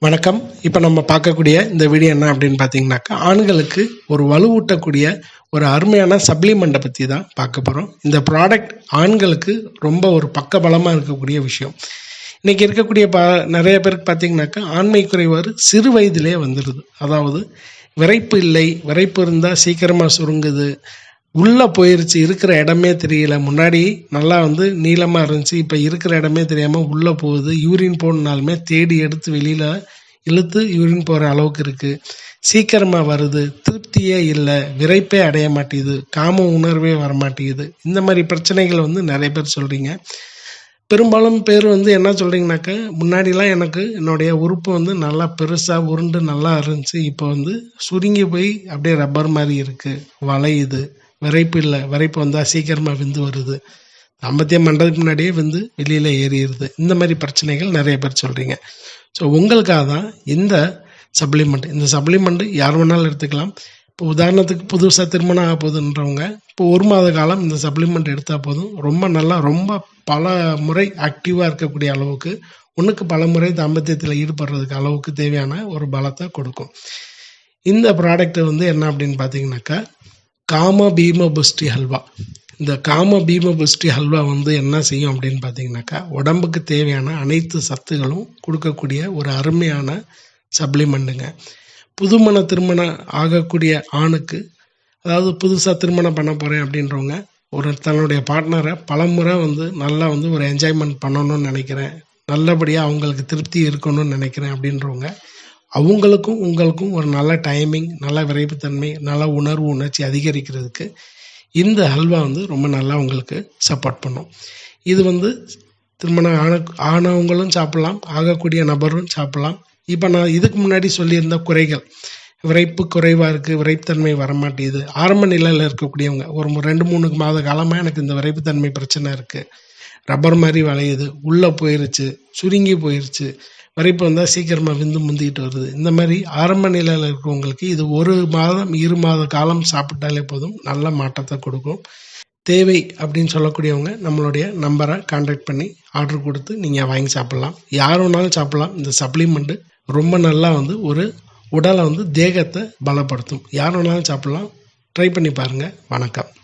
வணக்கம். இப்போ நம்ம பார்க்கக்கூடிய இந்த வீடியோ என்ன அப்படின்னு பார்த்தீங்கன்னாக்கா, ஆண்களுக்கு ஒரு வலுவூட்டக்கூடிய ஒரு அருமையான சப்ளிமெண்ட்டை பற்றி தான் பார்க்க போகிறோம். இந்த ப்ராடக்ட் ஆண்களுக்கு ரொம்ப ஒரு பக்கபலமாக இருக்கக்கூடிய விஷயம். இன்றைக்கி இருக்கக்கூடிய நிறைய பேருக்கு பார்த்தீங்கன்னாக்கா, ஆண்மை குறைபாடு சிறு வயதிலே வந்துடுது. அதாவது விரைப்பு இல்லை, விரைப்பு இருந்தால் சீக்கிரமாக சுருங்குது, உள்ளே போயிருச்சு, இருக்கிற இடமே தெரியல. முன்னாடி நல்லா நீளமாக இருந்துச்சு, இப்போ இருக்கிற இடமே தெரியாமல் உள்ளே போகுது. யூரின் போகணுனாலுமே தேடி எடுத்து வெளியில் இழுத்து யூரின் போகிற அளவுக்கு இருக்குது. சீக்கிரமாக வருது, திருப்தியே இல்லை, விரைப்பே அடைய மாட்டேங்குது, காம உணர்வே வரமாட்டேங்குது. இந்த மாதிரி பிரச்சனைகள் நிறைய பேர் சொல்கிறீங்க. பெரும்பாலும் பேர் என்ன சொல்கிறீங்கனாக்கா, முன்னாடிலாம் எனக்கு என்னுடைய உறுப்பு நல்லா பெருசாக உருண்டு நல்லா இருந்துச்சு, இப்போ சுருங்கி போய் அப்படியே ரப்பர் மாதிரி இருக்குது, வளையுது, விரைப்பு இல்லை, விரைப்பு வந்தால் சீக்கிரமாக விந்து வருது, தாம்பத்தியம் பண்ணுறதுக்கு முன்னாடியே வெளியில் ஏறிடுது. இந்த மாதிரி பிரச்சனைகள் நிறைய பேர் சொல்கிறீங்க. ஸோ உங்களுக்காக தான் இந்த சப்ளிமெண்ட் யார் வேணாலும் எடுத்துக்கலாம். இப்போ உதாரணத்துக்கு புதுசாக திருமணம் ஆக போகுதுன்றவங்க இப்போ 1 மாத காலம் இந்த சப்ளிமெண்ட் எடுத்தால் போதும், ரொம்ப பல முறை ஆக்டிவாக இருக்கக்கூடிய அளவுக்கு, ஒன்றுக்கு பல முறை தாம்பத்தியத்தில் ஈடுபடுறதுக்கு அளவுக்கு தேவையான ஒரு பலத்தை கொடுக்கும். இந்த ப்ராடக்ட் என்ன அப்படின்னு பார்த்தீங்கன்னாக்கா, காம பீம புஷ்டி ஹல்வா. இந்த காம பீம புஷ்டி ஹல்வா என்ன செய்யும் அப்படின்னு பார்த்தீங்கன்னாக்கா, உடம்புக்கு தேவையான அனைத்து சத்துகளும் கொடுக்கக்கூடிய ஒரு அருமையான சப்ளிமெண்ட்டுங்க. புதுமண திருமணம் ஆகக்கூடிய ஆணுக்கு, அதாவது புதுசாக திருமணம் பண்ண போகிறேன் அப்படின்றவங்க, தன்னுடைய பார்ட்னரை பலமுறை நல்லா ஒரு என்ஜாய்மெண்ட் பண்ணணும்னு நினைக்கிறேன், நல்லபடியாக அவங்களுக்கு திருப்தி இருக்கணும்னு நினைக்கிறேன் அப்படின்றவங்க, அவங்களுக்கும் உங்களுக்கும் ஒரு நல்ல டைமிங், நல்ல விரைப்புத்தன்மை, நல்ல உணர்ச்சி அதிகரிக்கிறதுக்கு இந்த ஹல்வா ரொம்ப நல்லா உங்களுக்கு சப்போர்ட் பண்ணும். இது திருமணம் ஆனவங்களும் சாப்பிட்லாம், ஆகக்கூடிய நபரும் சாப்பிட்லாம். இப்போ நான் இதுக்கு முன்னாடி சொல்லியிருந்த குறைகள், விரைப்பு குறைவாக இருக்குது, விரைப்புத்தன்மை வரமாட்டேங்குது, ஆரம்ப நிலையில் இருக்கக்கூடியவங்க, ஒரு 2-3 மாத காலமாக எனக்கு இந்த விரைப்புத்தன்மை பிரச்சனை இருக்குது, ரப்பர் மாதிரி வளையுது, உள்ளே போயிருச்சு, சுருங்கி போயிருச்சு, விரைப்பு வந்தால் சீக்கிரமாக முந்திக்கிட்டு வருது, இந்த மாதிரி ஆரம்ப நிலையில் இருக்கிறவங்களுக்கு இது 1 மாதம் 2 மாத காலம் சாப்பிட்டாலே போதும், நல்ல மாற்றத்தை கொடுக்கும். தேவை அப்படின்னு சொல்லக்கூடியவங்க நம்மளுடைய நம்பரை கான்டாக்ட் பண்ணி ஆர்டர் கொடுத்து நீங்கள் வாங்கி சாப்பிட்லாம். யார் வேணாலும் சாப்பிட்லாம். இந்த சப்ளிமெண்ட்டு ரொம்ப நல்லா ஒரு உடலை தேகத்தை பலப்படுத்தும். யார் வேணாலும் சாப்பிட்லாம். ட்ரை பண்ணி பாருங்கள். வணக்கம்.